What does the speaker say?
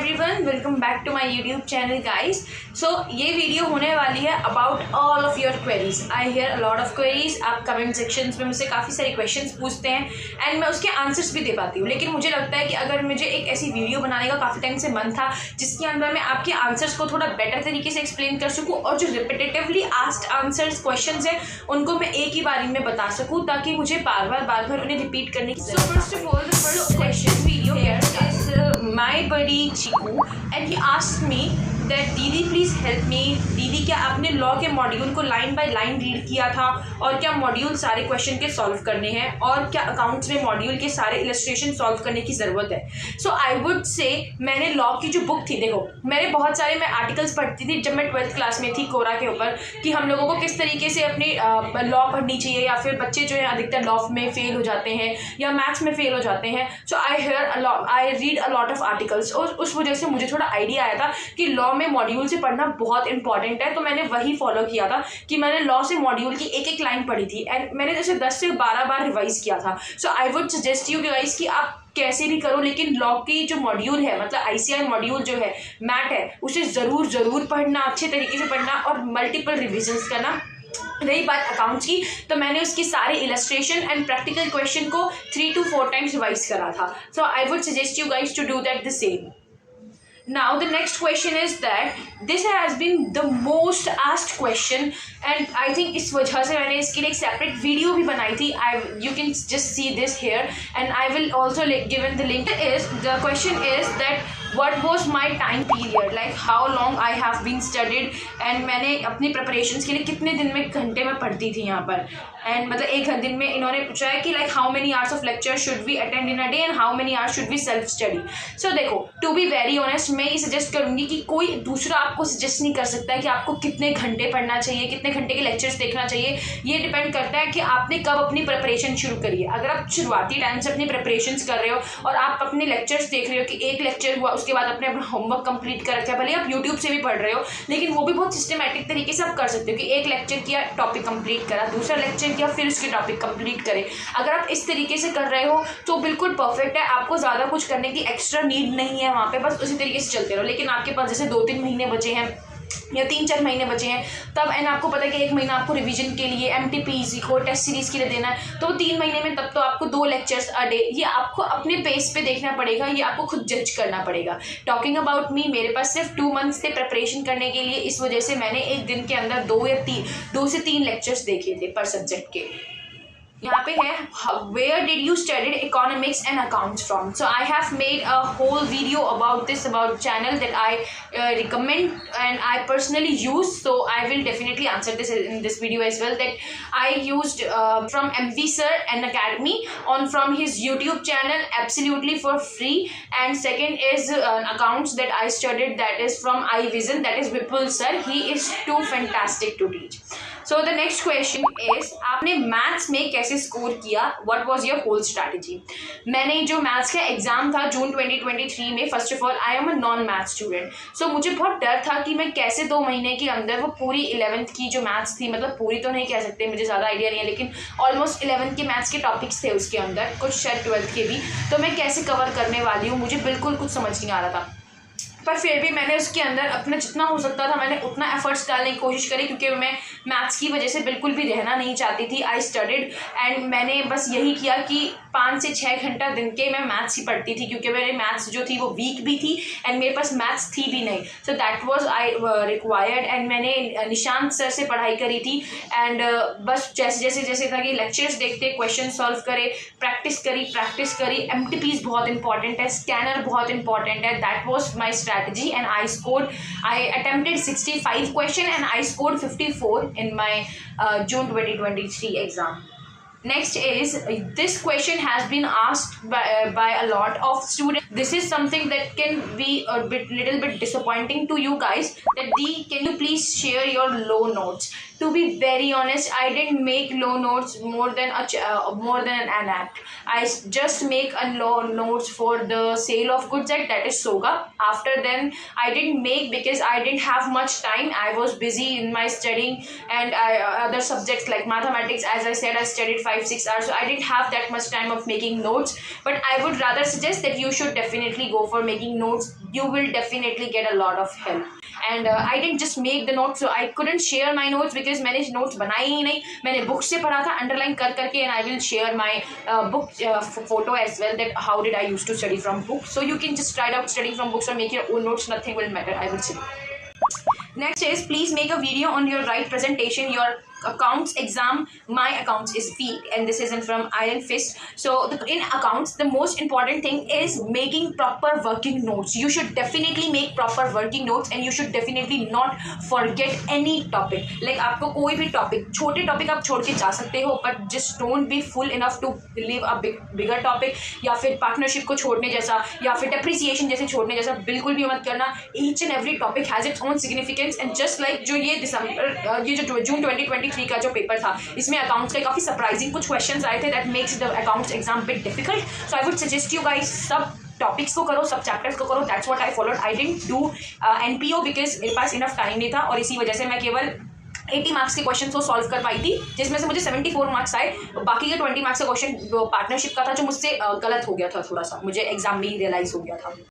Everyone, welcome back to my YouTube channel guys. So ये video होने वाली है about all of your queries. I hear a lot of queries. आप comment sections में मुझसे काफ़ी सारी क्वेश्चंस पूछते हैं एंड मैं उसके आंसर्स भी दे पाती हूँ, लेकिन मुझे लगता है कि अगर मुझे एक ऐसी वीडियो बनाने का काफ़ी टाइम से मन था जिसके अंदर मैं आपके आंसर्स को थोड़ा बेटर तरीके से एक्सप्लेन कर सकूँ और जो रिपीटेटिवली आस्क्ड आंसर्स क्वेश्चन है उनको मैं एक ही बारी में बता सकूँ ताकि मुझे बार बार उन्हें रिपीट करने की first of all the first question video here is my buddy Chiku and he asked me that दीदी प्लीज़ हेल्प मी। दीदी क्या आपने लॉ के मॉड्यूल को लाइन बाय लाइन रीड किया था और क्या मॉड्यूल सारे क्वेश्चन के सॉल्व करने हैं और क्या अकाउंट्स में मॉड्यूल के सारे इलस्ट्रेशन सॉल्व करने की ज़रूरत है। सो आई वुड से मैंने लॉ की जो बुक थी, देखो मैंने बहुत सारे मैं आर्टिकल्स पढ़ती थी जब मैं 12th क्लास में थी कोरा के ऊपर कि हम लोगों को किस तरीके से अपनी लॉ पढ़नी चाहिए, या फिर बच्चे जो है अधिकतर लॉ में फेल हो जाते हैं या मैथ्स में फेल हो जाते हैं। So I read a lot of articles और उस वजह से मुझे थोड़ा आइडिया आया था कि लॉ में मॉड्यूल से पढ़ना बहुत इंपॉर्टेंट है। तो मैंने वही फॉलो किया था कि मैंने लॉ से मॉड्यूल की एक एक लाइन पढ़ी थी एंड मैंने जैसे 10 से 12 बार रिवाइज किया था। So I would suggest you guys कि आप कैसे भी करो लेकिन लॉ की जो मॉड्यूल है, मतलब ICI मॉड्यूल जो है मैट है, उसे ज़रूर पढ़ना, अच्छे तरीके से पढ़ना और मल्टीपल रिविजन्स करना। रही बात अकाउंट्स की, तो मैंने उसकी सारे इलस्ट्रेशन एंड प्रैक्टिकल क्वेश्चन को 3 to 4 टाइम्स रिवाइज करा था। So I would suggest you guys to do that the same. Now the next question is that this has been the most asked question and I think इस वजह से मैंने इसके लिए एक separate video भी बनाई थी। You can just see this here and I will also given the link. The question is that what was my time period, like how long I have been studied and मैंने अपनी preparations के लिए कितने दिन में घंटे में पढ़ती थी यहाँ पर, एंड मतलब एक दिन में इन्होंने पूछा है कि like how many hours of lecture should we attend in a day and how many hours should we self study. So देखो, टू बी वेरी ऑनेस्ट मैं ये सजेस्ट करूंगी कि कोई दूसरा आपको सजेस्ट नहीं कर सकता है कि आपको कितने घंटे पढ़ना चाहिए, कितने घंटे के लेक्चर्स देखना चाहिए। ये डिपेंड करता है कि आपने कब अपनी प्रिपरेशन शुरू करी है। अगर आप शुरुआती टाइम से अपनी प्रिपरेशन कर रहे हो और आप अपने लेक्चर्स देख रहे हो कि एक लेक्चर हुआ उसके बाद आपने अपना होमवर्क कंप्लीट कर रखा है, भले आप यूट्यूब से भी पढ़ रहे हो लेकिन वो भी बहुत सिस्टमैटिक तरीके से आप कर सकते हो कि एक लेक्चर किया, टॉपिक कंप्लीट करा, दूसरा लेक्चर किया, फिर उसके टॉपिक कंप्लीट करें। अगर आप इस तरीके से कर रहे हो तो बिल्कुल परफेक्ट है, आपको ज़्यादा कुछ करने की एक्स्ट्रा नीड नहीं है वहाँ पे, बस उसी तरीके से चलते रहो। लेकिन आपके पास जैसे 2-3 महीने बचे हैं या 3-4 महीने बचे हैं तब, एंड आपको पता है कि 1 महीना आपको रिवीजन के लिए MTPEC को टेस्ट सीरीज के लिए देना है, तो 3 महीने में तब तो आपको 2 लेक्चर्स अ डे, ये आपको अपने पेस पे देखना पड़ेगा, ये आपको खुद जज करना पड़ेगा। टॉकिंग अबाउट मी, मेरे पास सिर्फ 2 मंथ्स थे प्रिपरेशन करने के लिए, इस वजह से मैंने एक दिन के अंदर 2 से 3 लेक्चर्स देखे थे पर सब्जेक्ट के। यहाँ पे है where did you studied economics and accounts from? So I have made a whole video about this, about channel that I recommend and I personally use, so I will definitely answer this in this video as well, that I used from MV Sir and Academy on from his YouTube channel absolutely for free, and second is accounts that I studied, that is from iVision, that is Vipul Sir, he is too fantastic to teach. So the next question is आपने maths में कैसे score किया, what was your whole strategy. मैंने जो maths का exam था जून 2023 में, first of all I am a non math student, so मुझे बहुत डर था कि मैं कैसे 2 महीने के अंदर वो पूरी 11th की जो मैथ्स थी, मतलब पूरी तो नहीं कह सकते, मुझे ज़्यादा आइडिया नहीं है, लेकिन ऑलमोस्ट 11th के मैथ्स के टॉपिक्स थे उसके अंदर, कुछ शायद 12th के भी, तो मैं कैसे कवर करने वाली हूँ मुझे बिल्कुल कुछ समझ नहीं आ रहा था। पर फिर भी मैंने उसके अंदर अपना जितना हो सकता था मैंने उतना एफर्ट्स डालने की कोशिश करी, क्योंकि मैं मैथ्स की वजह से बिल्कुल भी रहना नहीं चाहती थी। आई स्टडीड एंड मैंने बस यही किया कि 5 से 6 घंटा दिन के मैं मैथ्स ही पढ़ती थी, क्योंकि मेरी मैथ्स जो थी वो वीक भी थी एंड मेरे पास मैथ्स थी भी नहीं, so that was I required. And मैंने निशांत सर से पढ़ाई करी थी एंड बस जैसे था कि लेक्चर्स देखते, क्वेश्चन सॉल्व करे, प्रैक्टिस करी। MTPs बहुत इंपॉर्टेंट है, स्कैनर बहुत इंपॉर्टेंट है, that was my strategy and I attempted 65 question and I scored 54 in my June 2023 exam. Next is, this question has been asked by a lot of students. This is something that can be little bit disappointing to you guys, that can you please share your low notes? To be very honest, I didn't make low notes more than an act. I just make a low notes for the sale of goods act, that is SOGA. After then I didn't make because I didn't have much time. I was busy in my studying and other subjects like mathematics. As I said, I studied 5-6 hours, so I didn't have that much time of making notes. But I would rather suggest that you should definitely go for making notes you will definitely get a lot of help. And I didn't just make the notes, so I couldn't share my notes because मैंने notes बनाए ही नहीं, मैंने book से पढ़ा था underline कर करके, and I will share my book photo as well, that how did I used to study from books. So you can just try out studying from books or make your own notes, nothing will matter, I would say. Next is, please make a video on your right presentation, your accounts exam. My accounts is weak, and this isn't from Iron Fist. So in accounts, the most important thing is making proper working notes. You should definitely make proper working notes, and you should definitely not forget any topic. Like आपको कोई भी topic, छोटे topic आप छोड़ के जा सकते हो, but just don't be full enough to leave a bigger topic, या फिर partnership को छोड़ने जैसा, या फिर depreciation जैसे छोड़ने जैसा बिल्कुल भी मत करना. Each and every topic has its own significance, and just like जो ये जून 2023 का जो पेपर था, इसमें अकाउंट्स के काफी सरप्राइजिंग कुछ क्वेश्चंस आए थे, that makes the accounts exam bit difficult. So I would suggest you guys, सब टॉपिक्स को करो, सब चैप्टर्स को करो. That's what I followed. I didn't do NPO because मेरे पास इनफ टाइम नहीं था, और इसी वजह से मैं केवल 80 मार्क्स के क्वेश्चन को सॉल्व कर पाई थी, जिसमें से मुझे 74 मार्क्स आए. बाकी के 20 मार्क्स का क्वेश्चन पार्टनरशिप का था, जो मुझसे गलत हो गया था, थोड़ा सा मुझे एग्जाम में ही रियलाइज हो गया था.